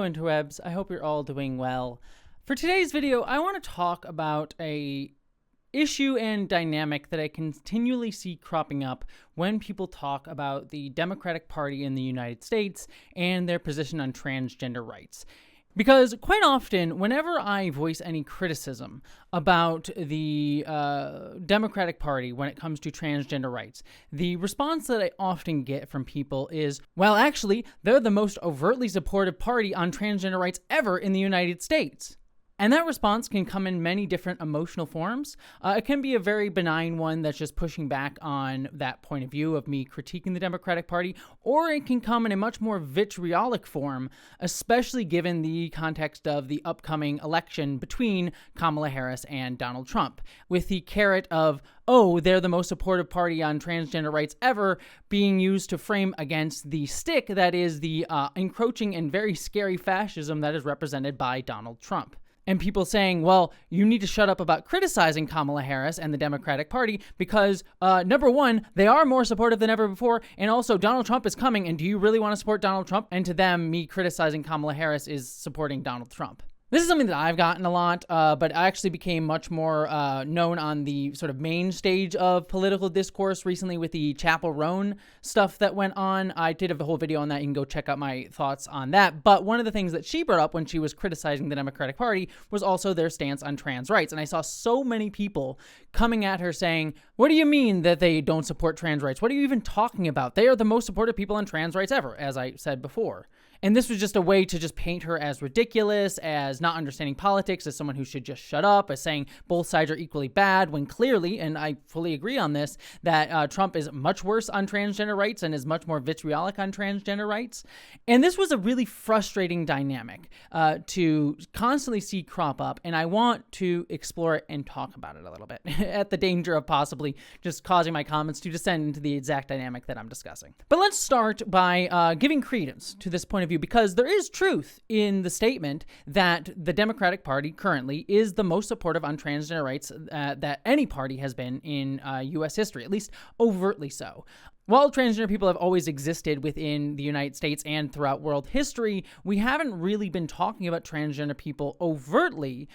Hello interwebs, I hope you're all doing well. For today's video, I want to talk about a issue and dynamic that I continually see cropping up when people talk about the Democratic Party in the United States and their position on transgender rights. Because quite often, whenever I voice any criticism about the Democratic Party when it comes to transgender rights, the response that I often get from people is, well, actually, they're the most overtly supportive party on transgender rights ever in the United States. And that response can come in many different emotional forms. It can be a very benign one that's just pushing back on that point of view of me critiquing the Democratic Party, or it can come in a much more vitriolic form, especially given the context of the upcoming election between Kamala Harris and Donald Trump, with the carrot of, oh, they're the most supportive party on transgender rights ever, being used to frame against the stick that is the encroaching and very scary fascism that is represented by Donald Trump. And people saying, well, you need to shut up about criticizing Kamala Harris and the Democratic Party because, number one, they are more supportive than ever before, and also Donald Trump is coming, and do you really want to support Donald Trump? And to them, me criticizing Kamala Harris is supporting Donald Trump. This is something that I've gotten a lot, but I actually became much more known on the sort of main stage of political discourse recently with the Chapel Roan stuff that went on. I did have a whole video on that. You can go check out my thoughts on that. But one of the things that she brought up when she was criticizing the Democratic Party was also their stance on trans rights. And I saw so many people coming at her saying, what do you mean that they don't support trans rights? What are you even talking about? They are the most supportive people on trans rights ever, as I said before. And this was just a way to just paint her as ridiculous, as not understanding politics, as someone who should just shut up, as saying both sides are equally bad, when clearly, and I fully agree on this, that Trump is much worse on transgender rights and is much more vitriolic on transgender rights. And this was a really frustrating dynamic to constantly see crop up, and I want to explore it and talk about it a little bit, at the danger of possibly just causing my comments to descend into the exact dynamic that I'm discussing. But let's start by giving credence to this point of view, because there is truth in the statement that the Democratic Party currently is the most supportive on transgender rights that any party has been in U.S. history, at least overtly so. While transgender people have always existed within the United States and throughout world history, we haven't really been talking about transgender people overtly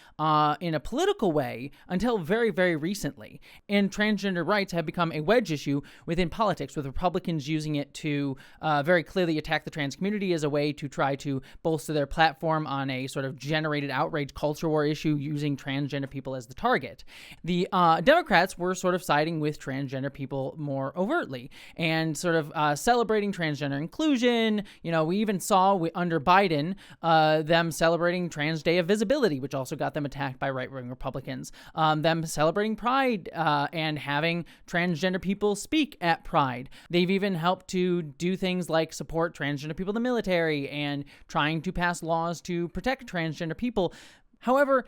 in a political way until very, very recently. And transgender rights have become a wedge issue within politics, with Republicans using it to very clearly attack the trans community as a way to try to bolster their platform on a sort of generated outrage culture war issue using transgender people as the target. The Democrats were sort of siding with transgender people more overtly and sort of celebrating transgender inclusion. You know, we even saw under Biden them celebrating Trans Day of Visibility, which also got them attacked by right-wing Republicans. Them celebrating Pride and having transgender people speak at Pride. They've even helped to do things like support transgender people in the military and trying to pass laws to protect transgender people. However,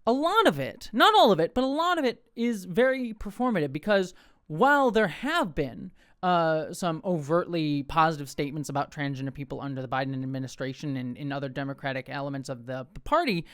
a lot of it, not all of it, but a lot of it is very performative, because while there have been some overtly positive statements about transgender people under the Biden administration and in other Democratic elements of the party,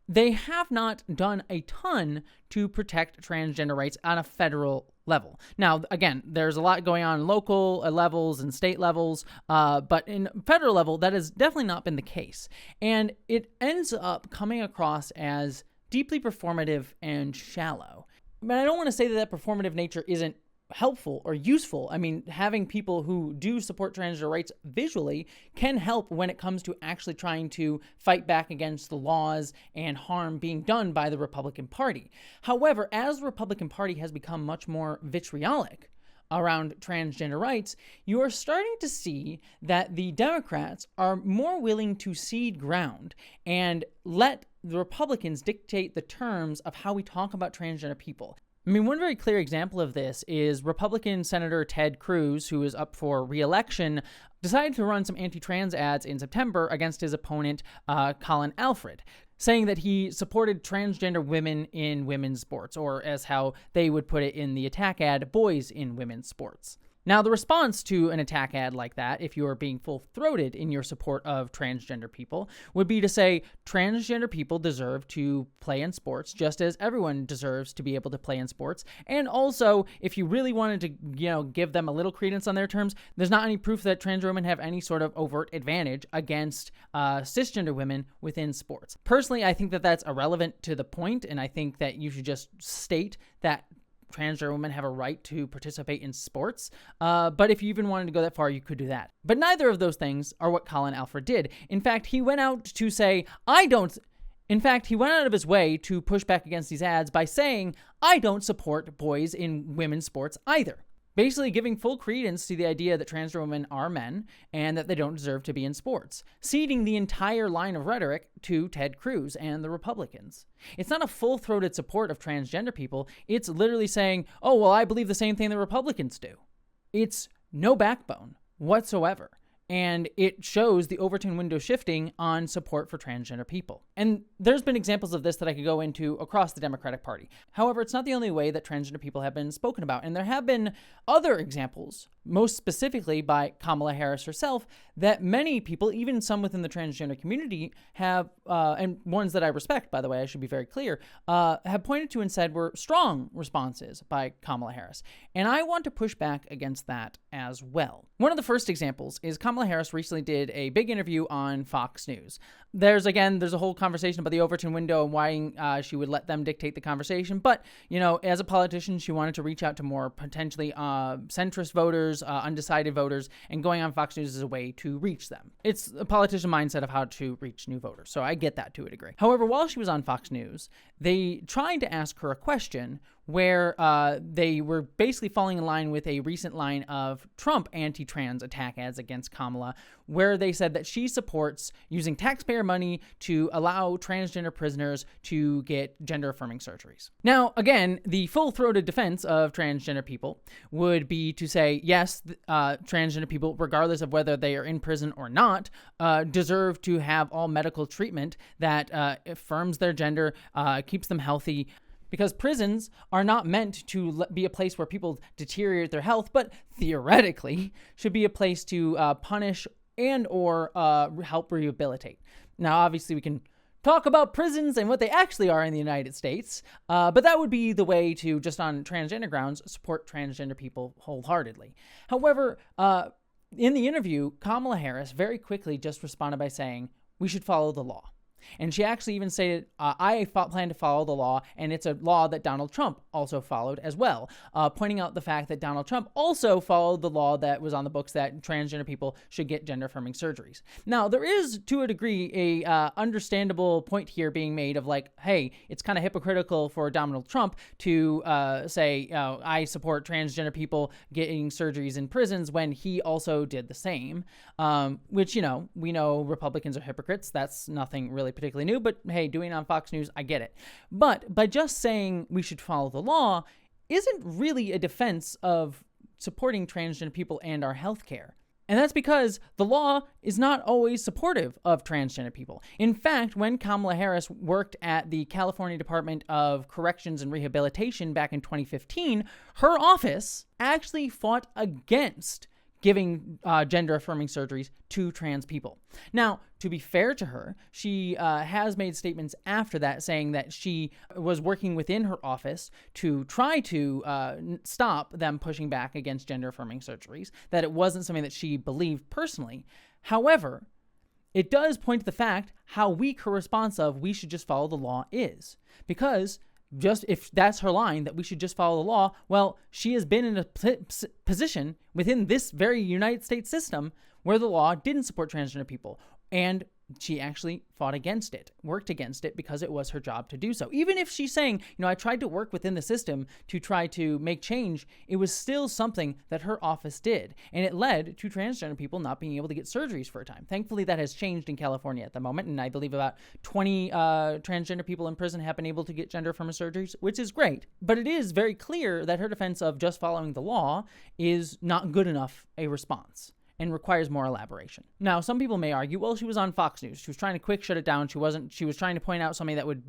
they have not done a ton to protect transgender rights on a federal level. Now, again, there's a lot going on in local levels and state levels, but in federal level, that has definitely not been the case. And it ends up coming across as deeply performative and shallow. But I don't want to say that performative nature isn't helpful or useful. I mean, having people who do support transgender rights visually can help when it comes to actually trying to fight back against the laws and harm being done by the Republican Party. However, as the Republican Party has become much more vitriolic around transgender rights, you are starting to see that the Democrats are more willing to cede ground and let the Republicans dictate the terms of how we talk about transgender people. I mean, one very clear example of this is Republican Senator Ted Cruz, who is up for re-election, decided to run some anti-trans ads in September against his opponent, Colin Alfred, saying that he supported transgender women in women's sports, or as how they would put it in the attack ad, boys in women's sports. Now, the response to an attack ad like that, if you are being full-throated in your support of transgender people, would be to say transgender people deserve to play in sports just as everyone deserves to be able to play in sports. And also, if you really wanted to, give them a little credence on their terms, there's not any proof that trans women have any sort of overt advantage against cisgender women within sports. Personally, I think that that's irrelevant to the point, and I think that you should just state that transgender women have a right to participate in sports. But if you even wanted to go that far, you could do that. But neither of those things are what Colin Alfred did. In fact, he went out to say, he went out of his way to push back against these ads by saying, I don't support boys in women's sports either. Basically giving full credence to the idea that transgender women are men and that they don't deserve to be in sports, ceding the entire line of rhetoric to Ted Cruz and the Republicans. It's not a full-throated support of transgender people. It's literally saying, oh, well, I believe the same thing the Republicans do. It's no backbone whatsoever. And it shows the Overton window shifting on support for transgender people. And there's been examples of this that I could go into across the Democratic Party. However, it's not the only way that transgender people have been spoken about. And there have been other examples, most specifically by Kamala Harris herself, that many people, even some within the transgender community, have, and ones that I respect, by the way, I should be very clear, have pointed to and said were strong responses by Kamala Harris. And I want to push back against that as well. One of the first examples is Kamala Harris recently did a big interview on Fox News. There's a whole conversation about the Overton window and why she would let them dictate the conversation. But, as a politician, she wanted to reach out to more potentially centrist voters, undecided voters, and going on Fox News is a way to reach them. It's a politician mindset of how to reach new voters, so I get that to a degree. However, while she was on Fox News, they tried to ask her a question where they were basically falling in line with a recent line of Trump anti-trans attack ads against Kamala, where they said that she supports using taxpayer money to allow transgender prisoners to get gender-affirming surgeries. Now, again, the full-throated defense of transgender people would be to say, yes, transgender people, regardless of whether they are in prison or not, deserve to have all medical treatment that affirms their gender, keeps them healthy, because prisons are not meant to be a place where people deteriorate their health, but theoretically should be a place to punish and or help rehabilitate. Now, obviously, we can talk about prisons and what they actually are in the United States, but that would be the way to, just on transgender grounds, support transgender people wholeheartedly. However, in the interview, Kamala Harris very quickly just responded by saying, we should follow the law. And she actually even stated, I plan to follow the law, and it's a law that Donald Trump also followed as well, pointing out the fact that Donald Trump also followed the law that was on the books that transgender people should get gender-affirming surgeries. Now, there is, to a degree, a understandable point here being made of like, hey, it's kind of hypocritical for Donald Trump to say, I support transgender people getting surgeries in prisons when he also did the same, which, we know Republicans are hypocrites. That's nothing really particularly new, but hey, doing it on Fox News, I get it. But by just saying we should follow the law isn't really a defense of supporting transgender people and our healthcare. And that's because the law is not always supportive of transgender people. In fact, when Kamala Harris worked at the California Department of Corrections and Rehabilitation back in 2015, her office actually fought against giving gender-affirming surgeries to trans people. Now, to be fair to her, she has made statements after that saying that she was working within her office to try to stop them pushing back against gender-affirming surgeries, that it wasn't something that she believed personally. However, it does point to the fact how weak her response of we should just follow the law is. Because just if that's her line, that we should just follow the law, well, she has been in a position within this very United States system where the law didn't support transgender people. And she actually fought against it, worked against it because it was her job to do so. Even if she's saying, I tried to work within the system to try to make change, it was still something that her office did. And it led to transgender people not being able to get surgeries for a time. Thankfully, that has changed in California at the moment. And I believe about 20 transgender people in prison have been able to get gender-affirming surgeries, which is great. But it is very clear that her defense of just following the law is not good enough a response. and requires more elaboration. Now, some people may argue, well, she was on Fox News. She was trying to quick shut it down. She was trying to point out something that would,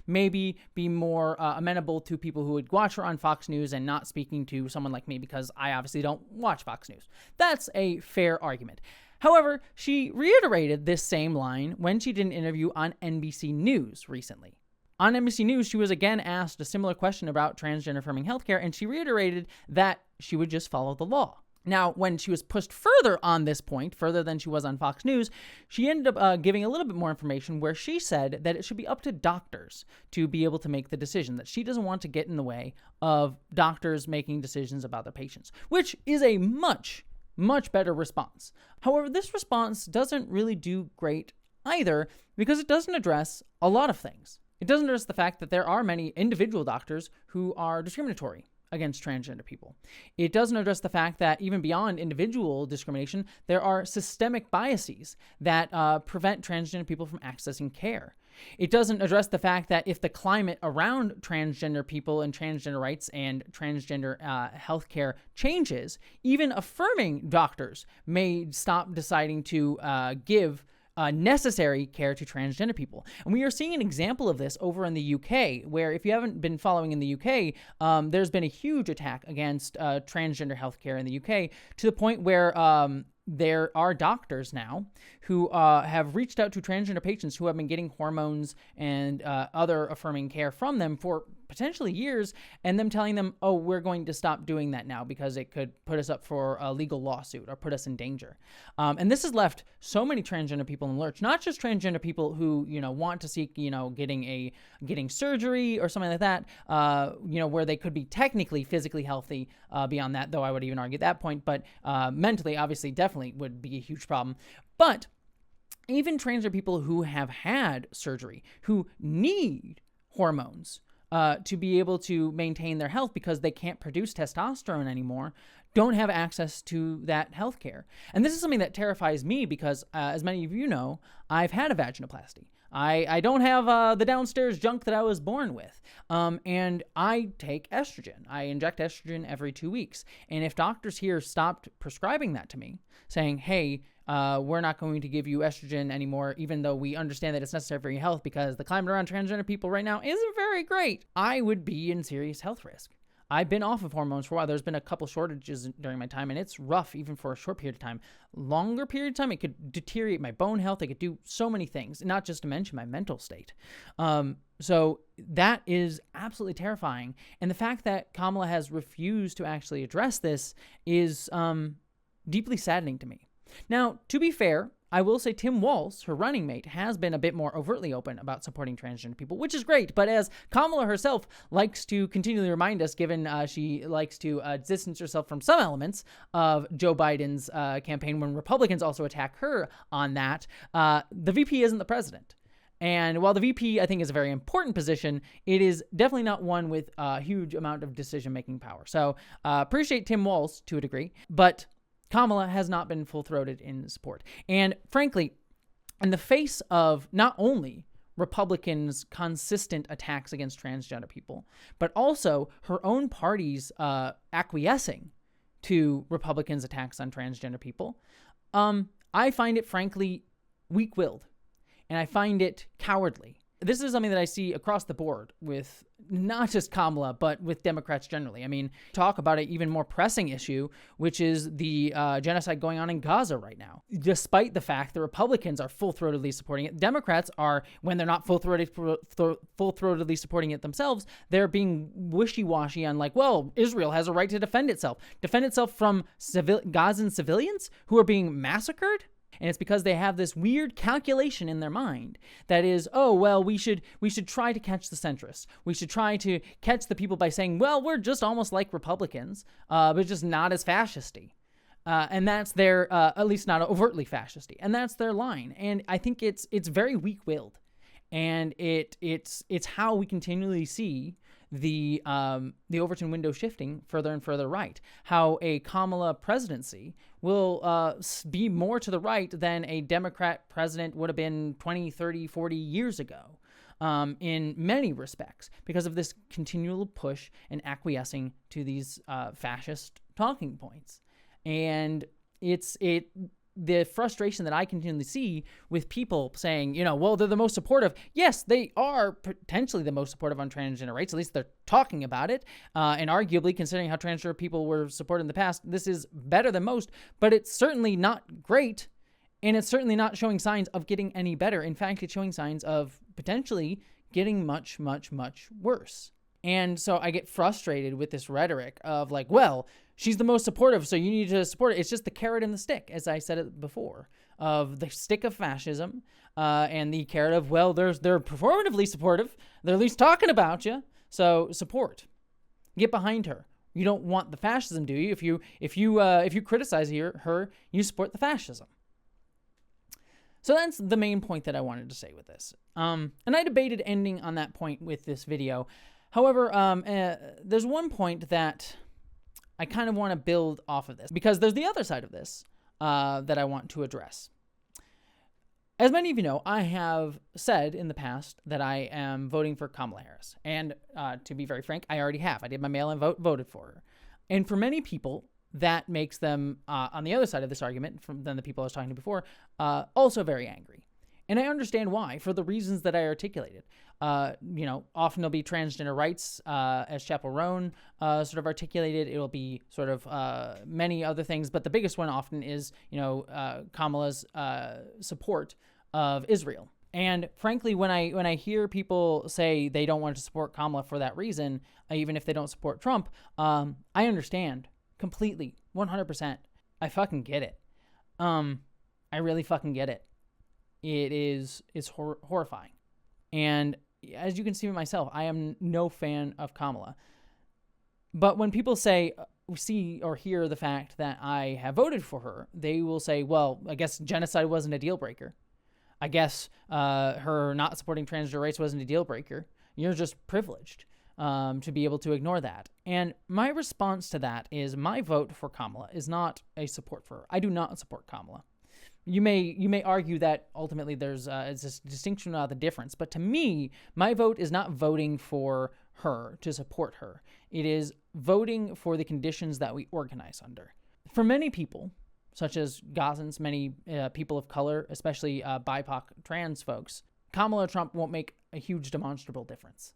maybe be more amenable to people who would watch her on Fox News and not speaking to someone like me, because I obviously don't watch Fox News. That's a fair argument. However, she reiterated this same line when she did an interview on NBC News recently. On NBC News, she was again asked a similar question about transgender affirming healthcare, and she reiterated that she would just follow the law. Now, when she was pushed further on this point, further than she was on Fox News, she ended up giving a little bit more information, where she said that it should be up to doctors to be able to make the decision, that she doesn't want to get in the way of doctors making decisions about their patients, which is a much better response. However, this response doesn't really do great either, because it doesn't address a lot of things. It doesn't address the fact that there are many individual doctors who are discriminatory against transgender people. It doesn't address the fact that even beyond individual discrimination, there are systemic biases that prevent transgender people from accessing care. It doesn't address the fact that if the climate around transgender people and transgender rights and transgender healthcare changes, even affirming doctors may stop deciding to give necessary care to transgender people. And we are seeing an example of this over in the UK, where, if you haven't been following in the UK, there's been a huge attack against transgender healthcare in the UK, to the point where there are doctors now who have reached out to transgender patients who have been getting hormones and other affirming care from them for potentially years, and them telling them, oh, we're going to stop doing that now because it could put us up for a legal lawsuit or put us in danger. And this has left so many transgender people in the lurch, not just transgender people who, want to seek, getting surgery or something like that, where they could be technically physically healthy beyond that, though I would even argue at that point, but mentally, obviously, definitely would be a huge problem. But even transgender people who have had surgery, who need hormones, to be able to maintain their health because they can't produce testosterone anymore, don't have access to that health care. And this is something that terrifies me because, as many of you know, I've had a vaginoplasty. I don't have the downstairs junk that I was born with. And I take estrogen. I inject estrogen every 2 weeks. And if doctors here stopped prescribing that to me, saying, hey, we're not going to give you estrogen anymore, even though we understand that it's necessary for your health because the climate around transgender people right now isn't very great, I would be in serious health risk. I've been off of hormones for a while. There's been a couple shortages during my time, and it's rough even for a short period of time. Longer period of time, it could deteriorate my bone health. It could do so many things, not just to mention my mental state. So that is absolutely terrifying. And the fact that Kamala has refused to actually address this is deeply saddening to me. Now, to be fair, I will say Tim Walz, her running mate, has been a bit more overtly open about supporting transgender people, which is great. But as Kamala herself likes to continually remind us, given she likes to distance herself from some elements of Joe Biden's campaign when Republicans also attack her on that, the VP isn't the president. And while the VP, I think, is a very important position, it is definitely not one with a huge amount of decision-making power. So appreciate Tim Walz to a degree, but Kamala has not been full-throated in support. And frankly, in the face of not only Republicans' consistent attacks against transgender people, but also her own party's acquiescing to Republicans' attacks on transgender people, I find it, frankly, weak-willed. And I find it cowardly. This is something that I see across the board with not just Kamala, but with Democrats generally. I mean, talk about an even more pressing issue, which is the genocide going on in Gaza right now. Despite the fact that Republicans are full-throatedly supporting it, Democrats are, when they're not full-throatedly supporting it themselves, they're being wishy-washy on like, well, Israel has a right to defend itself from Gazan civilians who are being massacred. And it's because they have this weird calculation in their mind that is, oh, well, we should try to catch the centrists. We should try to catch the people by saying, well, we're just almost like Republicans, but just not as fascisty. And that's their, at least not overtly fascisty. And that's their line. And I think it's very weak-willed. And it's how we continually see the Overton window shifting further and further right. How a Kamala presidency will be more to the right than a Democrat president would have been 20, 30, 40 years ago in many respects because of this continual push and acquiescing to these fascist talking points. And The frustration that I continually see with people saying, well, they're the most supportive. Yes, they are potentially the most supportive on transgender rights. At least they're talking about it. And arguably, considering how transgender people were supported in the past, this is better than most, but it's certainly not great. And it's certainly not showing signs of getting any better. In fact, it's showing signs of potentially getting much, much, much worse. And so I get frustrated with this rhetoric of like, well, she's the most supportive, so you need to support it. It's just the carrot and the stick, as I said it before, of the stick of fascism and the carrot of, well, they're performatively supportive. They're at least talking about you, so support. Get behind her. You don't want the fascism, do you? If you criticize her, you support the fascism. So that's the main point that I wanted to say with this. And I debated ending on that point with this video. However, there's one point that I kind of want to build off of this, because there's the other side of this that I want to address. As many of you know, I have said in the past that I am voting for Kamala Harris. And to be very frank, I already have. I did my mail-in vote, voted for her. And for many people, that makes them, on the other side of this argument than the people I was talking to before, also very angry. And I understand why, for the reasons that I articulated. Often it'll be transgender rights, as Chappell Roan sort of articulated. It'll be sort of many other things, but the biggest one often is, Kamala's support of Israel. And frankly, when I hear people say they don't want to support Kamala for that reason, even if they don't support Trump, I understand completely, 100%. I fucking get it. I really fucking get it. It's horrifying. And as you can see myself, I am no fan of Kamala. But when people see or hear the fact that I have voted for her, they will say, well, I guess genocide wasn't a deal breaker. I guess her not supporting transgender rights wasn't a deal breaker. You're just privileged to be able to ignore that. And my response to that is my vote for Kamala is not a support for her. I do not support Kamala. You may argue that ultimately there's a distinction of the difference, but to me, my vote is not voting for her to support her. It is voting for the conditions that we organize under. For many people, such as Gazans, many people of color, especially BIPOC trans folks, Kamala Trump won't make a huge demonstrable difference.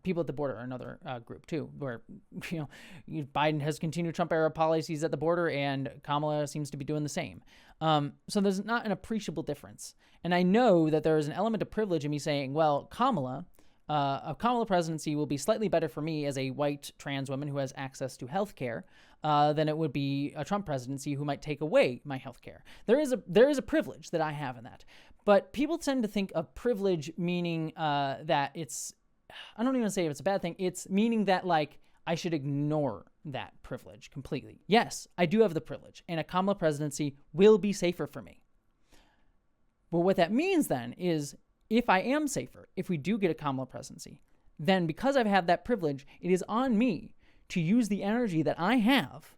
People at the border are another group too, where Biden has continued Trump-era policies at the border, and Kamala seems to be doing the same. So there's not an appreciable difference. And I know that there is an element of privilege in me saying, well, a Kamala presidency will be slightly better for me as a white trans woman who has access to health care than it would be a Trump presidency who might take away my health care. There is a privilege that I have in that. But people tend to think of privilege meaning that it's, I don't even say if it's a bad thing. It's meaning that like I should ignore that privilege completely. Yes, I do have the privilege, and a Kamala presidency will be safer for me. But what that means then is if I am safer, if we do get a Kamala presidency, then because I've had that privilege, it is on me to use the energy that I have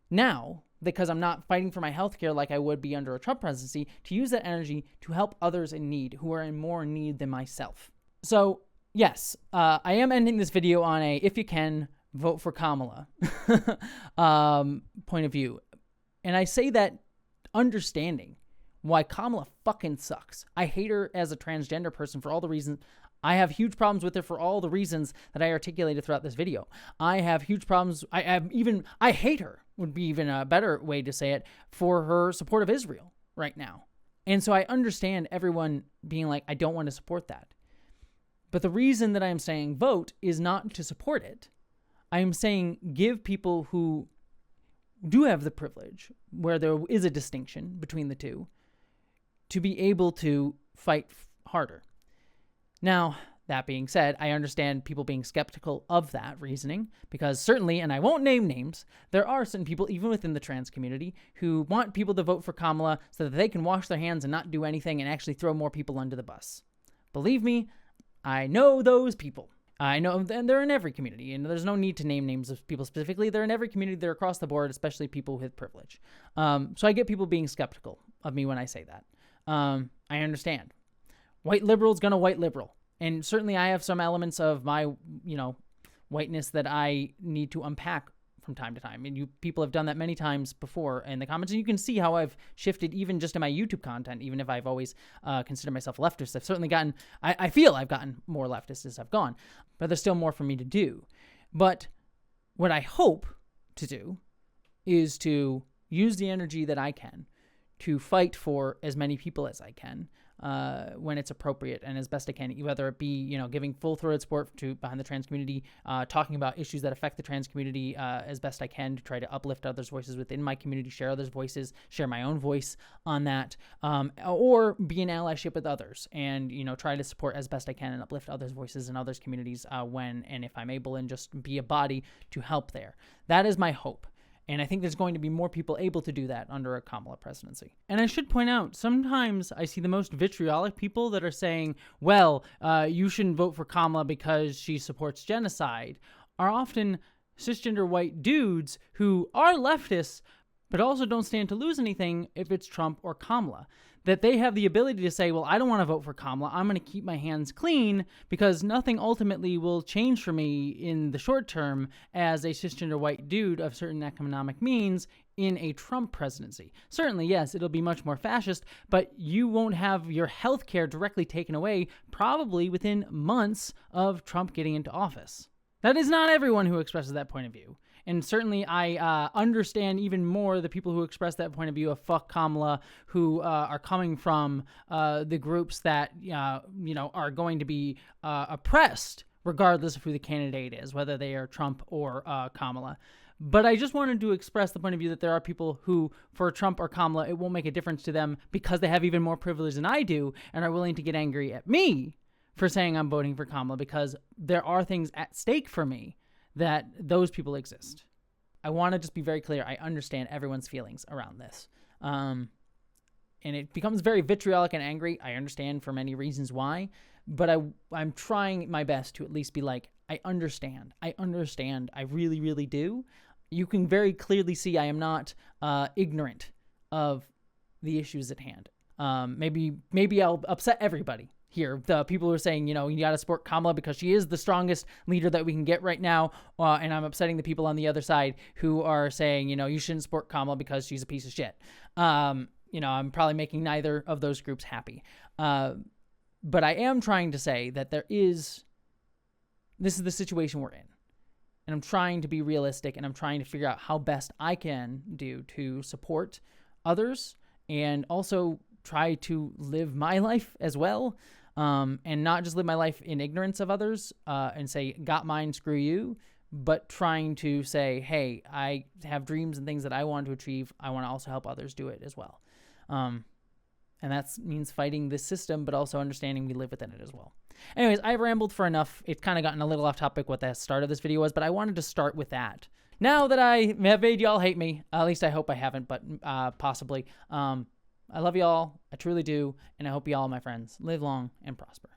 now, because I'm not fighting for my health care like I would be under a Trump presidency, to use that energy to help others in need who are in more need than myself. So yes, I am ending this video on a, if you can, vote for Kamala point of view. And I say that understanding why Kamala fucking sucks. I hate her as a transgender person for all the reasons. I have huge problems with her for all the reasons that I articulated throughout this video. I have huge problems. I hate her would be even a better way to say it, for her support of Israel right now. And so I understand everyone being like, I don't want to support that. But the reason that I'm saying vote is not to support it. I am saying give people who do have the privilege, where there is a distinction between the two, to be able to fight harder. Now, that being said, I understand people being skeptical of that reasoning, because certainly, and I won't name names, there are certain people, even within the trans community, who want people to vote for Kamala so that they can wash their hands and not do anything and actually throw more people under the bus. Believe me, I know those people. I know, and they're in every community, and there's no need to name names of people specifically. They're in every community. They're across the board, especially people with privilege. So I get people being skeptical of me when I say that. I understand. White liberal's gonna white liberal. And certainly I have some elements of my, whiteness that I need to unpack from time to time. And people have done that many times before in the comments. And you can see how I've shifted even just in my YouTube content, even if I've always considered myself a leftist. I've certainly gotten, I feel I've gotten more leftist as I've gone, but there's still more for me to do. But what I hope to do is to use the energy that I can to fight for as many people as I can when it's appropriate and as best I can, whether it be, giving full-throated support behind the trans community, talking about issues that affect the trans community as best I can to try to uplift others' voices within my community, share others' voices, share my own voice on that, or be an allyship with others and, try to support as best I can and uplift others' voices in others' communities when and if I'm able, and just be a body to help there. That is my hope. And I think there's going to be more people able to do that under a Kamala presidency. And I should point out, sometimes I see the most vitriolic people that are saying, well, you shouldn't vote for Kamala because she supports genocide, are often cisgender white dudes who are leftists, but also don't stand to lose anything if it's Trump or Kamala. That they have the ability to say, well, I don't want to vote for Kamala. I'm going to keep my hands clean because nothing ultimately will change for me in the short term as a cisgender white dude of certain economic means in a Trump presidency. Certainly, yes, it'll be much more fascist, but you won't have your health care directly taken away probably within months of Trump getting into office. That is not everyone who expresses that point of view. And certainly I understand even more the people who express that point of view of fuck Kamala, who are coming from the groups that, are going to be oppressed regardless of who the candidate is, whether they are Trump or Kamala. But I just wanted to express the point of view that there are people who, for Trump or Kamala, it won't make a difference to them because they have even more privilege than I do and are willing to get angry at me for saying I'm voting for Kamala because there are things at stake for me that those people exist. I want to just be very clear. I understand everyone's feelings around this. And it becomes very vitriolic and angry. I understand for many reasons why, but I'm trying my best to at least be like, I understand. I really, really do. You can very clearly see I am not ignorant of the issues at hand. Maybe I'll upset everybody here. The people who are saying, you got to support Kamala because she is the strongest leader that we can get right now. And I'm upsetting the people on the other side who are saying, you shouldn't support Kamala because she's a piece of shit. I'm probably making neither of those groups happy. But I am trying to say that this is the situation we're in. And I'm trying to be realistic and I'm trying to figure out how best I can do to support others and also try to live my life as well. And not just live my life in ignorance of others and say, got mine, screw you, but trying to say, hey, I have dreams and things that I want to achieve. I want to also help others do it as well. And that means fighting this system, but also understanding we live within it as well. Anyways, I've rambled for enough. It's kind of gotten a little off topic what the start of this video was, but I wanted to start with that. Now that I have made y'all hate me, at least I hope I haven't, but possibly, I love y'all. I truly do. And I hope y'all, my friends, live long and prosper.